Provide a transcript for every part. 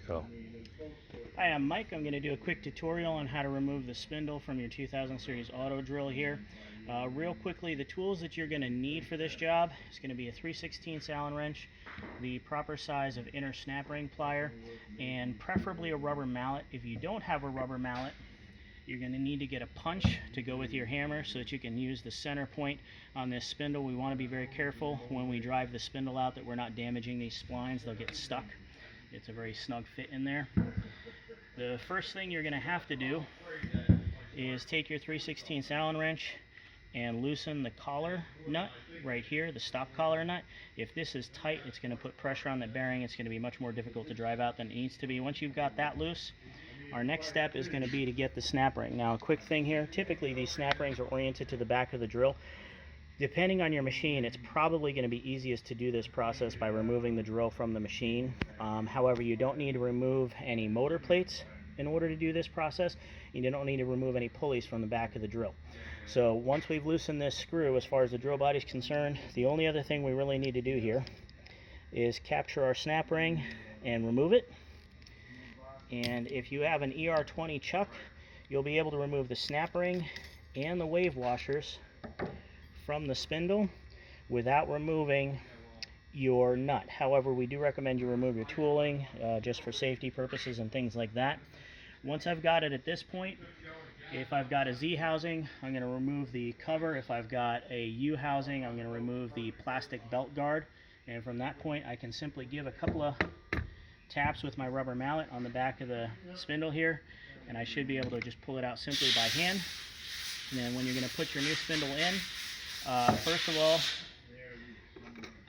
Go. Hi, I'm Mike. I'm going to do a quick tutorial on how to remove the spindle from your 2000 series AutoDrill here. Real quickly, the tools that you're going to need for this job is going to be a 3/16 Allen wrench, the proper size of inner snap ring plier, and preferably a rubber mallet. If you don't have a rubber mallet, you're going to need to get a punch to go with your hammer so that you can use the center point on this spindle. We want to be very careful when we drive the spindle out that we're not damaging these splines. They'll get stuck. It's a very snug fit in there. The first thing you're going to have to do is take your 3/16 Allen wrench and loosen the collar nut right here, the stop collar nut. If this is tight, it's going to put pressure on the bearing. It's going to be much more difficult to drive out than it needs to be. Once you've got that loose, our next step is going to be to get the snap ring. Now, a quick thing here, typically these snap rings are oriented to the back of the drill. Depending on your machine, it's probably going to be easiest to do this process by removing the drill from the machine. However, you don't need to remove any motor plates in order to do this process. You don't need to remove any pulleys from the back of the drill. So once we've loosened this screw, as far as the drill body is concerned, the only other thing we really need to do here is capture our snap ring and remove it. And if you have an ER20 chuck, you'll be able to remove the snap ring and the wave washers from the spindle without removing your nut. However, we do recommend you remove your tooling just for safety purposes and things like that. Once I've got it at this point, if I've got a Z housing, I'm going to remove the cover. If I've got a U housing, I'm going to remove the plastic belt guard. And from that point, I can simply give a couple of taps with my rubber mallet on the back of the spindle here, and I should be able to just pull it out simply by hand. And then when you're going to put your new spindle in, first of all,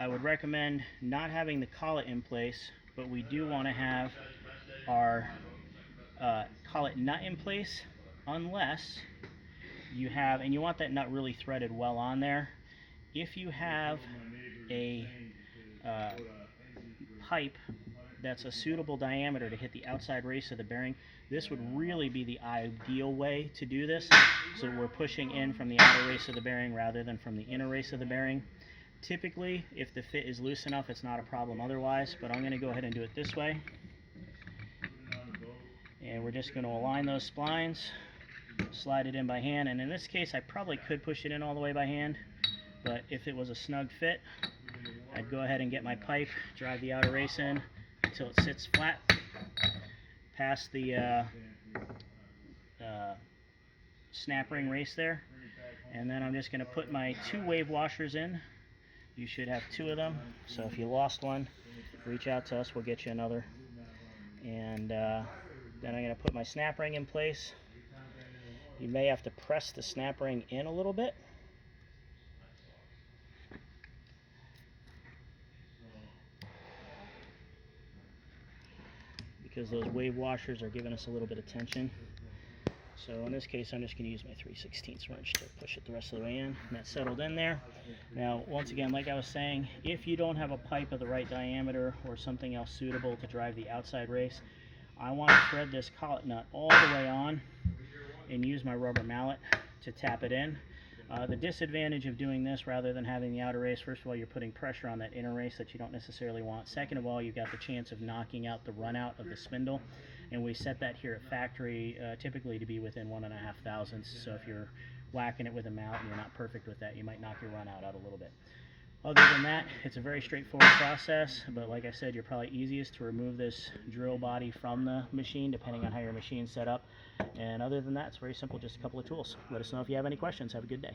I would recommend not having the collet in place, but we do want to have our collet nut in place, unless you have, and you want that nut really threaded well on there. If you have a pipe that's a suitable diameter to hit the outside race of the bearing, this would really be the ideal way to do this, so we're pushing in from the outer race of the bearing rather than from the inner race of the bearing. Typically, if the fit is loose enough, it's not a problem otherwise, but I'm going to go ahead and do it this way. And we're just going to align those splines, slide it in by hand, and in this case I probably could push it in all the way by hand, but if it was a snug fit, I'd go ahead and get my pipe, drive the outer race in until it sits flat past the snap ring race there, and then I'm just going to put my 2 wave washers in. You should have 2 of them, so if you lost one, reach out to us, we'll get you another. And then I'm going to put my snap ring in place. You may have to press the snap ring in a little bit. Because those wave washers are giving us a little bit of tension. So in this case, I'm just going to use my 3/16 wrench to push it the rest of the way in, and that's settled in there. Now, once again, like I was saying, if you don't have a pipe of the right diameter or something else suitable to drive the outside race, I want to thread this collet nut all the way on and use my rubber mallet to tap it in. The disadvantage of doing this rather than having the outer race, first of all, you're putting pressure on that inner race that you don't necessarily want. Second of all, you've got the chance of knocking out the run out of the spindle, and we set that here at factory typically to be within 1.5 thousandths. So if you're whacking it with a mallet and you're not perfect with that, you might knock your run out a little bit. Other than that, it's a very straightforward process, but like I said, you're probably easiest to remove this drill body from the machine depending on how your machine's set up. And other than that, it's very simple, just a couple of tools. Let us know if you have any questions. Have a good day.